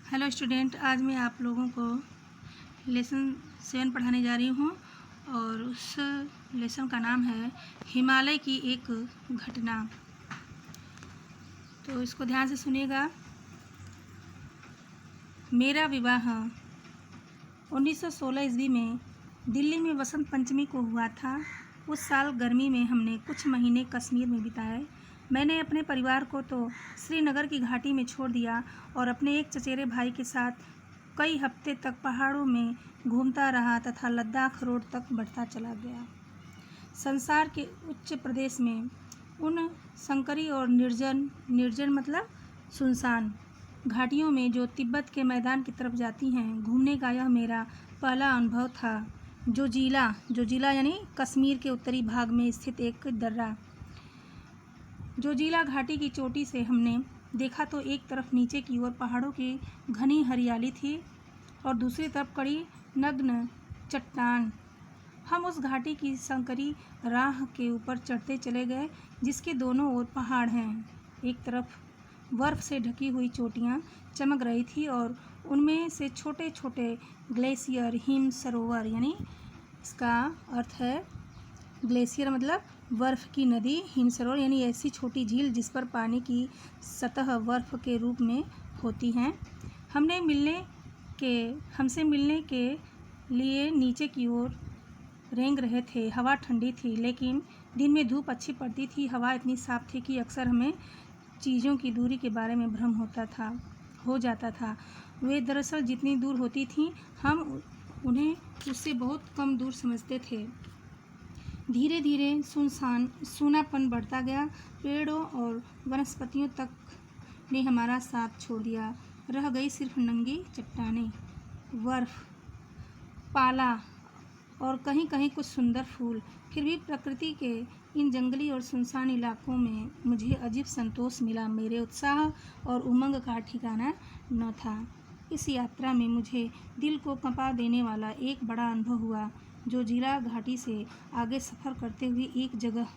Hello student, आज मैं आप लोगों को लेसन 7 पढ़ाने जा रही हूँ और उस लेसन का नाम है हिमालय की एक घटना। तो इसको ध्यान से सुनिएगा। मेरा विवाह 1916 ईस्वी में दिल्ली में वसंत पंचमी को हुआ था। उस साल गर्मी में हमने कुछ महीने कश्मीर में बिताए। मैंने अपने परिवार को तो श्रीनगर की घाटी में छोड़ दिया और अपने एक चचेरे भाई के साथ कई हफ्ते तक पहाड़ों में घूमता रहा तथा लद्दाख रोड तक बढ़ता चला गया। संसार के उच्च प्रदेश में उन संकरी और निर्जन मतलब सुनसान घाटियों में जो तिब्बत के मैदान की तरफ जाती हैं, घूमने का यह मेरा पहला अनुभव था। जोजिला यानी कश्मीर के उत्तरी भाग में स्थित एक दर्रा। जोजिला घाटी की चोटी से हमने देखा तो एक तरफ नीचे की ओर पहाड़ों की घनी हरियाली थी और दूसरी तरफ कड़ी नग्न चट्टान। हम उस घाटी की संकरी राह के ऊपर चढ़ते चले गए जिसके दोनों ओर पहाड़ हैं। एक तरफ बर्फ से ढकी हुई चोटियां चमक रही थी और उनमें से छोटे छोटे ग्लेशियर हिम सरोवर यानी इसका अर्थ है ग्लेशियर मतलब बर्फ़ की नदी, हिम सरोवर यानी ऐसी छोटी झील जिस पर पानी की सतह बर्फ़ के रूप में होती हैं। हमसे मिलने के लिए नीचे की ओर रेंग रहे थे। हवा ठंडी थी लेकिन दिन में धूप अच्छी पड़ती थी। हवा इतनी साफ थी कि अक्सर हमें चीज़ों की दूरी के बारे में भ्रम हो जाता था। वे दरअसल जितनी दूर होती थीं हम उन्हें उससे बहुत कम दूर समझते थे। धीरे धीरे सूनापन बढ़ता गया। पेड़ों और वनस्पतियों तक ने हमारा साथ छोड़ दिया। रह गई सिर्फ नंगी चट्टानें, बर्फ, पाला और कहीं कहीं कुछ सुंदर फूल। फिर भी प्रकृति के इन जंगली और सुनसान इलाकों में मुझे अजीब संतोष मिला। मेरे उत्साह और उमंग का ठिकाना न था। इस यात्रा में मुझे दिल को कंपा देने वाला एक बड़ा अनुभव हुआ। जोजिला घाटी से आगे सफ़र करते हुए एक जगह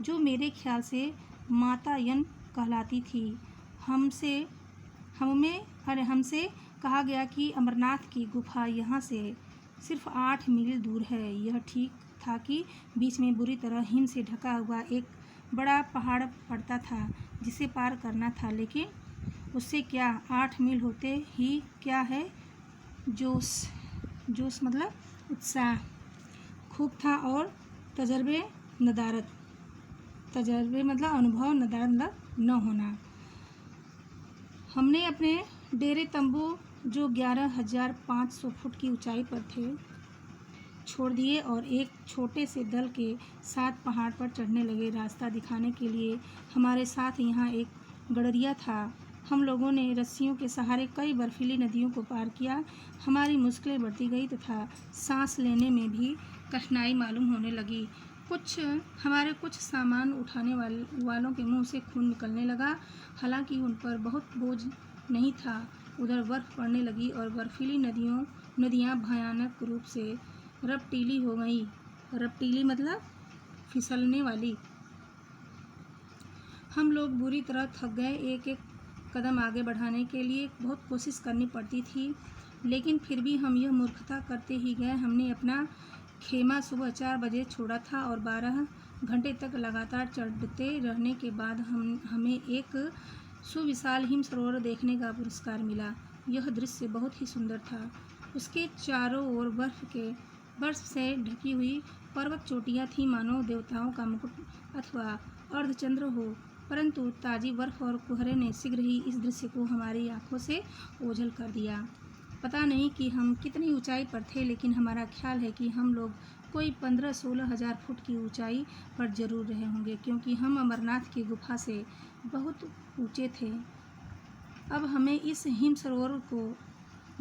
जो मेरे ख्याल से मातायन कहलाती थी, हमसे कहा गया कि अमरनाथ की गुफा यहाँ से सिर्फ 8 मील दूर है। यह ठीक था कि बीच में बुरी तरह हिम से ढका हुआ एक बड़ा पहाड़ पड़ता था जिसे पार करना था, लेकिन उससे क्या, 8 मील होते ही क्या है। जोश मतलब उत्साह खूब था और तजर्बे मतलब अनुभव, नदारत मतलब न होना। हमने अपने डेरे तंबू जो 11,500 फुट की ऊंचाई पर थे छोड़ दिए और एक छोटे से दल के साथ पहाड़ पर चढ़ने लगे। रास्ता दिखाने के लिए हमारे साथ यहाँ एक गड़रिया था। हम लोगों ने रस्सियों के सहारे कई बर्फीली नदियों को पार किया। हमारी मुश्किलें बढ़ती गई तथा सांस लेने में भी कठिनाई मालूम होने लगी। हमारे कुछ सामान उठाने वालों के मुंह से खून निकलने लगा, हालांकि उन पर बहुत बोझ नहीं था। उधर बर्फ़ पड़ने लगी और बर्फीली नदियाँ भयानक रूप से रपटीली हो गई। रपटीली मतलब फिसलने वाली। हम लोग बुरी तरह थक गए। एक एक कदम आगे बढ़ाने के लिए बहुत कोशिश करनी पड़ती थी, लेकिन फिर भी हम यह मूर्खता करते ही गए। हमने अपना खेमा सुबह 4 बजे छोड़ा था और 12 घंटे तक लगातार चढ़ते रहने के बाद हमें एक सुविशाल हिम सरोवर देखने का पुरस्कार मिला। यह दृश्य बहुत ही सुंदर था। उसके चारों ओर बर्फ से ढकी हुई पर्वत चोटियाँ थीं, मानो देवताओं का मुकुट अथवा अर्धचंद्र हो। परंतु ताज़ी बर्फ और कोहरे ने शीघ्र ही इस दृश्य को हमारी आंखों से ओझल कर दिया। पता नहीं कि हम कितनी ऊंचाई पर थे, लेकिन हमारा ख्याल है कि हम लोग कोई 15-16 हज़ार फुट की ऊंचाई पर जरूर रहे होंगे, क्योंकि हम अमरनाथ की गुफा से बहुत ऊंचे थे। अब हमें इस हिम सरोवर को,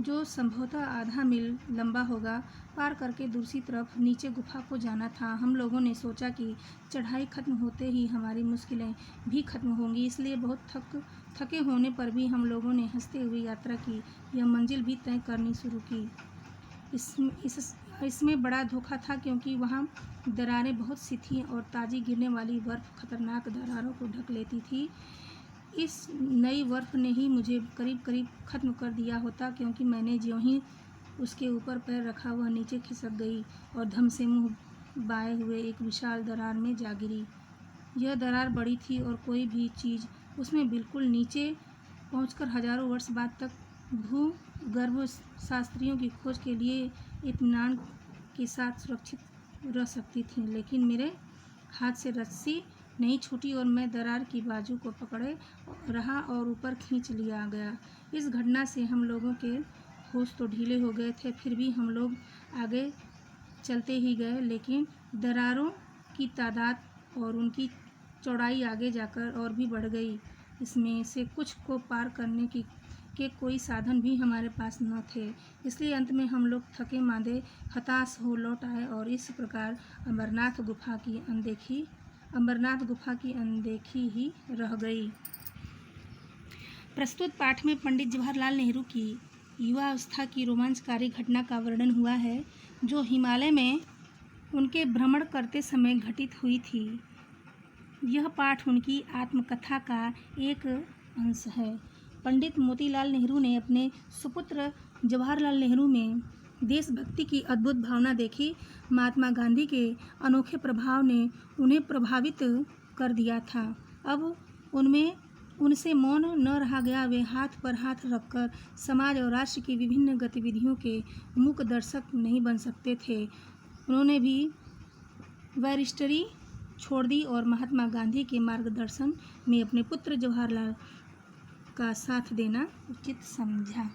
जो संभवतः आधा मील लंबा होगा, पार करके दूसरी तरफ नीचे गुफा को जाना था। हम लोगों ने सोचा कि चढ़ाई खत्म होते ही हमारी मुश्किलें भी खत्म होंगी, इसलिए बहुत थके होने पर भी हम लोगों ने हंसते हुए यात्रा की यह मंजिल भी तय करनी शुरू की। इसमें बड़ा धोखा था, क्योंकि वहाँ दरारें बहुत सी थीं और ताज़ी गिरने वाली बर्फ़ खतरनाक दरारों को ढक लेती थी। इस नई बर्फ़ ने ही मुझे करीब करीब ख़त्म कर दिया होता, क्योंकि मैंने ज्यों ही उसके ऊपर पैर रखा वह नीचे खिसक गई और धम से मुंह बाए हुए एक विशाल दरार में जा गिरी। यह दरार बड़ी थी और कोई भी चीज़ उसमें बिल्कुल नीचे पहुंचकर हजारों वर्ष बाद तक भूगर्भ शास्त्रियों की खोज के लिए इत्मीनान के साथ सुरक्षित रह सकती थी। लेकिन मेरे हाथ से रस्सी नहीं छूटी और मैं दरार की बाजू को पकड़े रहा और ऊपर खींच लिया गया। इस घटना से हम लोगों के होश तो ढीले हो गए थे, फिर भी हम लोग आगे चलते ही गए, लेकिन दरारों की तादाद और उनकी चौड़ाई आगे जाकर और भी बढ़ गई। इसमें से कुछ को पार करने के कोई साधन भी हमारे पास न थे, इसलिए अंत में हम लोग थके मांदे हताश हो लौट आए और इस प्रकार अमरनाथ गुफा की अनदेखी ही रह गई। प्रस्तुत पाठ में पंडित जवाहरलाल नेहरू की युवावस्था की रोमांचकारी घटना का वर्णन हुआ है, जो हिमालय में उनके भ्रमण करते समय घटित हुई थी। यह पाठ उनकी आत्मकथा का एक अंश है। पंडित मोतीलाल नेहरू ने अपने सुपुत्र जवाहरलाल नेहरू में देशभक्ति की अद्भुत भावना देखी। महात्मा गांधी के अनोखे प्रभाव ने उन्हें प्रभावित कर दिया था। अब उनसे मौन न रहा गया। वे हाथ पर हाथ रखकर समाज और राष्ट्र की विभिन्न गतिविधियों के मूक दर्शक नहीं बन सकते थे। उन्होंने भी बैरिस्टरी छोड़ दी और महात्मा गांधी के मार्गदर्शन में अपने पुत्र जवाहरलाल का साथ देना उचित समझा।